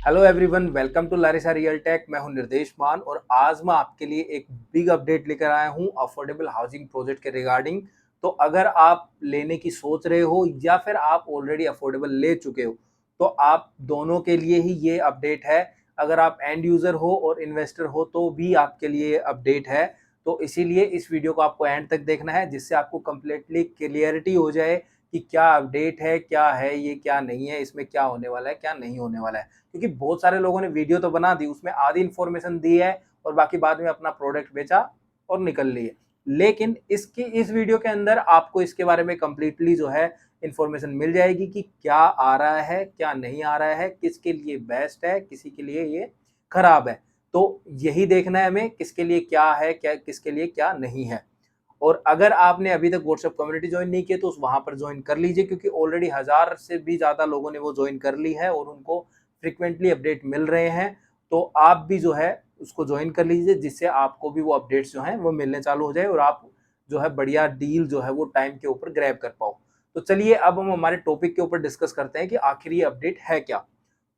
Hello everyone, welcome to Larissa real tech. मैं हूं निर्देश मान और आज मैं आपके लिए एक बिग अपडेट लेकर आया हूं अफोर्डेबल हाउसिंग प्रोजेक्ट के रिगार्डिंग। तो अगर आप लेने की सोच रहे हो या फिर आप ऑलरेडी अफोर्डेबल ले चुके हो तो आप दोनों के लिए ही ये अपडेट है। अगर आप एंड यूजर हो और इन्वेस्टर हो तो भी आपके लिए अपडेट है। तो इसीलिए इस वीडियो को आपको एंड तक देखना है जिससे आपको कंप्लीटली क्लियरिटी हो जाए कि क्या अपडेट है, क्या है ये, क्या नहीं है, इसमें क्या होने वाला है, क्या नहीं होने वाला है। क्योंकि बहुत सारे लोगों ने वीडियो तो बना दी, उसमें आधी इन्फॉर्मेशन दी है और बाकी बाद में अपना प्रोडक्ट बेचा और निकल लिए। लेकिन इस वीडियो के अंदर आपको इसके बारे में कंप्लीटली जो है इन्फॉर्मेशन मिल जाएगी कि क्या आ रहा है, क्या नहीं आ रहा है, किसके लिए बेस्ट है, किसी के लिए ये खराब है। तो यही देखना है हमें, किसके लिए क्या है, क्या किसके लिए क्या नहीं है। और अगर आपने अभी तक व्हाट्सएप कम्युनिटी ज्वाइन नहीं की तो वहां पर ज्वाइन कर लीजिए, क्योंकि ऑलरेडी 1000 से भी ज्यादा लोगों ने वो ज्वाइन कर ली है और उनको फ्रिक्वेंटली अपडेट मिल रहे हैं। तो आप भी जो है उसको ज्वाइन कर लीजिए जिससे आपको भी वो अपडेट्स जो हैं वो मिलने चालू हो जाए और आप जो है बढ़िया डील जो है वो टाइम के ऊपर ग्रैब कर पाओ। तो चलिए अब हम हमारे टॉपिक के ऊपर डिस्कस करते हैं कि आखिर ये अपडेट है क्या।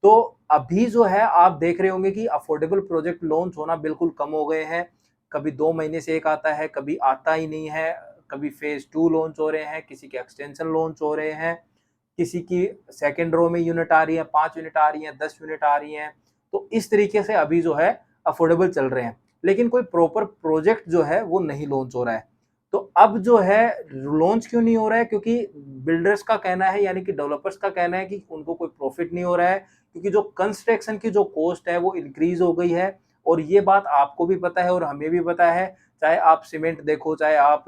तो अभी जो है आप देख रहे होंगे कि अफोर्डेबल प्रोजेक्ट लॉन्च होना बिल्कुल कम हो गए हैं। कभी 2 महीने से एक आता है, कभी आता ही नहीं है। कभी फेज 2 लॉन्च हो रहे हैं, किसी के एक्सटेंशन लॉन्च हो रहे हैं, किसी की सेकेंड रो में यूनिट आ रही है, 5 यूनिट आ रही है, 10 यूनिट आ रही है। तो इस तरीके से अभी जो है अफोर्डेबल चल रहे हैं, लेकिन कोई प्रॉपर प्रोजेक्ट जो है वो नहीं लॉन्च हो रहा है। तो अब जो है लॉन्च क्यों नहीं हो रहा है? क्योंकि बिल्डर्स का कहना है, यानी कि डेवलपर्स का कहना है कि उनको कोई प्रॉफिट नहीं हो रहा है, क्योंकि जो कंस्ट्रक्शन की जो कॉस्ट है वो इंक्रीज हो गई है। और ये बात आपको भी पता है और हमें भी पता है। चाहे आप सीमेंट देखो, चाहे आप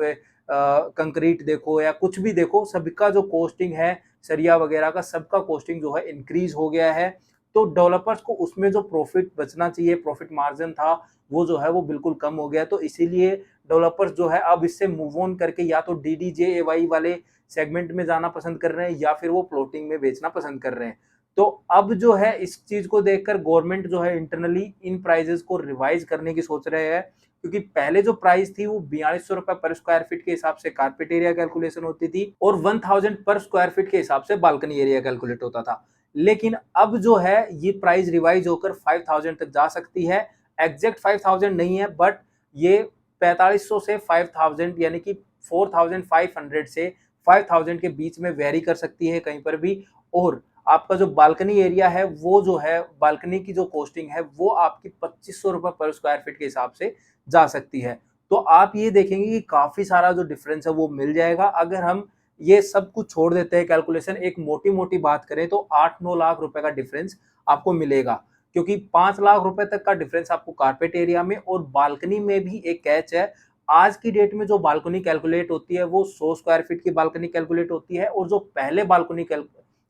कंक्रीट देखो या कुछ भी देखो, सबका जो कॉस्टिंग है, सरिया वगैरह का सबका कॉस्टिंग जो है इंक्रीज हो गया है। तो डेवलपर्स को उसमें जो प्रॉफिट बचना चाहिए, प्रॉफिट मार्जिन था, वो जो है वो बिल्कुल कम हो गया। तो इसीलिए डेवलपर्स जो है अब इससे मूव ऑन करके या तो DDJAY वाले सेगमेंट में जाना पसंद कर रहे हैं या फिर वो प्लॉटिंग में बेचना पसंद कर रहे हैं। तो अब जो है इस चीज को देखकर गवर्नमेंट जो है इंटरनली इन प्राइजेस को रिवाइज करने की सोच रहे हैं। क्योंकि पहले जो प्राइस थी वो 4200 रुपए पर स्क्वायर फीट के हिसाब से कारपेट एरिया कैलकुलेशन होती थी और 1000 पर स्क्वायर फीट के हिसाब से बालकनी एरिया कैलकुलेट होता था। लेकिन अब जो है ये प्राइस रिवाइज होकर 5000 तक जा सकती है। एग्जैक्ट 5000 नहीं है, बट ये 4500 से 5000 यानी कि 4500 से 5000 के बीच में वेरी कर सकती है कहीं पर भी। और आपका जो बालकनी एरिया है वो जो है बालकनी की जो कॉस्टिंग है वो आपकी 2500 रुपए पर स्क्वायर फीट के हिसाब से जा सकती है। तो आप ये देखेंगे कि काफी सारा जो डिफरेंस है वो मिल जाएगा। अगर हम ये सब कुछ छोड़ देते हैं कैलकुलेशन, एक मोटी मोटी बात करें तो 8-9 लाख रुपए का डिफरेंस आपको मिलेगा। क्योंकि 5 लाख रुपए तक का डिफरेंस आपको कारपेट एरिया में और बालकनी में भी एक कैच है। आज की डेट में जो बालकनी कैलकुलेट होती है वो 100 स्क्वायर फीट की बालकनी कैलकुलेट होती है और जो पहले बालकनी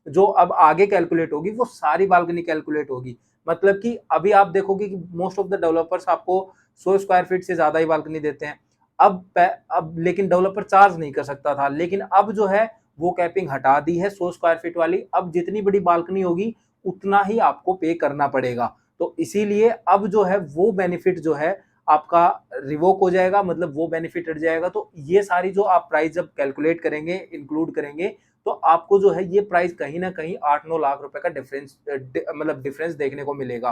जो अब आगे कैलकुलेट होगी वो सारी बालकनी कैलकुलेट होगी। मतलब कि अभी आप देखोगे कि मोस्ट ऑफ द डेवलपर्स आपको 100 स्क्वायर फीट से ज्यादा ही बालकनी देते हैं। अब लेकिन डेवलपर चार्ज नहीं कर सकता था, लेकिन अब जो है वो कैपिंग हटा दी है 100 स्क्वायर फीट वाली। अब जितनी बड़ी बालकनी होगी उतना ही आपको पे करना पड़ेगा। तो इसीलिए अब जो है वो बेनिफिट जो है आपका रिवोक हो जाएगा, मतलब वो बेनिफिट हट जाएगा। तो ये सारी जो आप प्राइस जब कैलकुलेट करेंगे, इंक्लूड करेंगे, तो आपको जो है ये प्राइस कहीं ना कहीं 8-9 लाख रुपए का डिफरेंस मतलब डिफरेंस देखने को मिलेगा।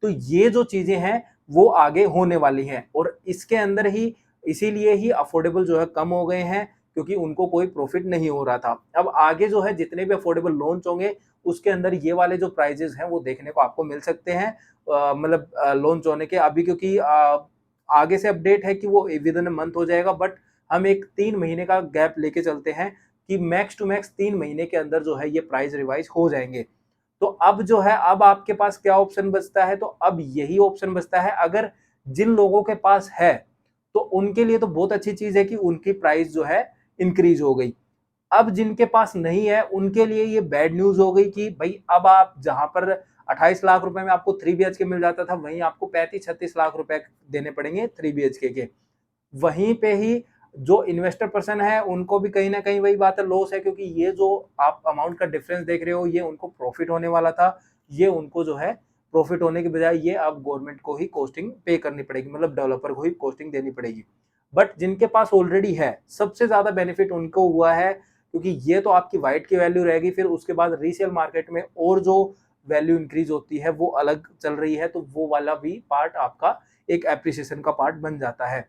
तो ये जो चीजें हैं वो आगे होने वाली हैं और इसके अंदर ही इसीलिए ही अफोर्डेबल जो है कम हो गए हैं, क्योंकि उनको कोई प्रॉफिट नहीं हो रहा था। अब आगे जो है जितने भी अफोर्डेबल लॉन्च होंगे उसके अंदर ये वाले जो प्राइजेस हैं वो देखने को आपको मिल सकते हैं, मतलब लॉन्च होने के अभी, क्योंकि आगे से अपडेट है कि वो विद इन मंथ हो जाएगा। बट हम एक 3 महीने का गैप लेके चलते हैं कि मैक्स टू मैक्स 3 महीने के अंदर जो है ये प्राइस रिवाइज हो जाएंगे। तो अब जो है अब आपके पास क्या ऑप्शन बचता है? तो अब यही ऑप्शन बचता है, अगर जिन लोगों के पास है तो उनके लिए तो बहुत अच्छी चीज है कि उनकी प्राइस जो है इंक्रीज हो गई। अब जिनके पास नहीं है उनके लिए ये बैड न्यूज हो गई कि भाई अब आप जहां पर 28 लाख रुपए में आपको 3 BHK मिल जाता था, वहीं आपको 35-36 लाख रुपए देने पड़ेंगे 3 BHK के। वहीं पे ही जो इन्वेस्टर पर्सन है उनको भी कहीं ना कहीं वही बात है, लॉस है, क्योंकि ये जो आप अमाउंट का डिफरेंस देख रहे हो ये उनको प्रॉफिट होने वाला था। ये उनको जो है प्रॉफिट होने के बजाय ये अब गवर्नमेंट को ही कॉस्टिंग पे करनी पड़ेगी, मतलब डेवलपर को ही कॉस्टिंग देनी पड़ेगी। बट जिनके पास ऑलरेडी है सबसे ज्यादा बेनिफिट उनको हुआ है, क्योंकि ये तो आपकी वाइट की वैल्यू रहेगी। फिर उसके बाद रीसेल मार्केट में और जो वैल्यू इंक्रीज होती है वो अलग चल रही है, तो वो वाला भी पार्ट आपका एक एप्रिसिएशन का पार्ट बन जाता है।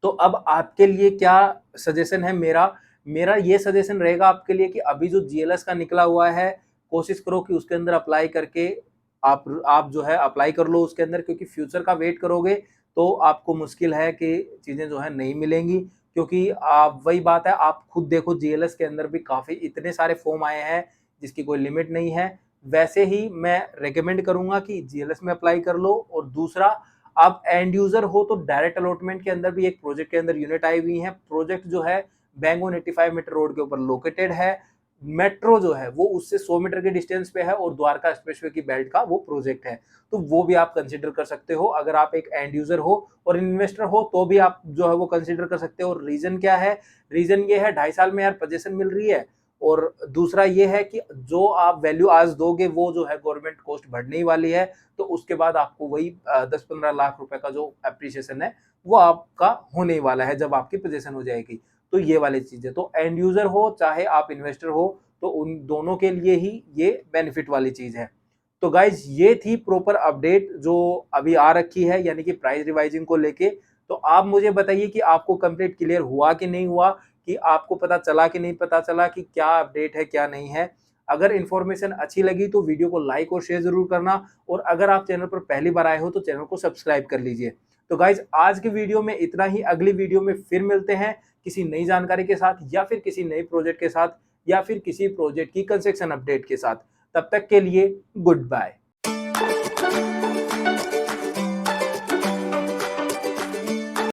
तो अब आपके लिए क्या सजेशन है मेरा मेरा ये सजेशन रहेगा आपके लिए कि अभी जो जीएलएस का निकला हुआ है, कोशिश करो कि उसके अंदर अप्लाई करके आप जो है अप्लाई कर लो उसके अंदर, क्योंकि फ्यूचर का वेट करोगे तो आपको मुश्किल है कि चीजें जो है नहीं मिलेंगी। क्योंकि आप वही बात है, आप खुद देखो जीएलएस के अंदर भी काफी इतने सारे फॉर्म आए हैं जिसकी कोई लिमिट नहीं है। वैसे ही मैं रेकमेंड करूंगा कि जीएलएस में अप्लाई कर लो। और दूसरा, आप एंड यूजर हो तो डायरेक्ट अलॉटमेंट के अंदर भी एक प्रोजेक्ट के अंदर यूनिट आई हुई है। प्रोजेक्ट जो है बैंगोन 85 मीटर रोड के ऊपर लोकेटेड है। मेट्रो जो है वो उससे 100 मीटर के डिस्टेंस पे है और द्वारका एक्सप्रेसवे की बेल्ट का वो प्रोजेक्ट है। तो वो भी आप कंसिडर कर सकते हो। अगर आप एक एंड यूजर हो और इन्वेस्टर हो तो भी आप जो है वो कंसिडर कर सकते हो। रीजन क्या है? रीजन ये है 2.5 साल में यार पोजीशन मिल रही है, और दूसरा ये है कि जो आप वैल्यू आज दोगे वो जो है गवर्नमेंट कॉस्ट बढ़ने ही वाली है, तो उसके बाद आपको वही 10-15 लाख रुपए का जो एप्रिसिएशन है वो आपका होने ही वाला है जब आपकी पोजीशन हो जाएगी। तो ये वाली चीजें, तो एंड यूजर हो चाहे आप इन्वेस्टर हो, तो उन दोनों के लिए ही ये बेनिफिट वाली चीज है। तो गाइज ये थी प्रॉपर अपडेट जो अभी आ रखी है, यानी कि प्राइस रिवाइजिंग को लेके। तो आप मुझे बताइए कि आपको कंप्लीट क्लियर हुआ कि नहीं हुआ, कि आपको पता चला कि नहीं पता चला कि क्या अपडेट है क्या नहीं है। अगर इन्फॉर्मेशन अच्छी लगी तो वीडियो को लाइक और शेयर जरूर करना, और अगर आप चैनल पर पहली बार आए हो तो चैनल को सब्सक्राइब कर लीजिए। तो गाइज आज की वीडियो में इतना ही। अगली वीडियो में फिर मिलते हैं किसी नई जानकारी के साथ, या फिर किसी नए प्रोजेक्ट के साथ, या फिर किसी प्रोजेक्ट की कंस्ट्रक्शन अपडेट के साथ। तब तक के लिए गुड बाय।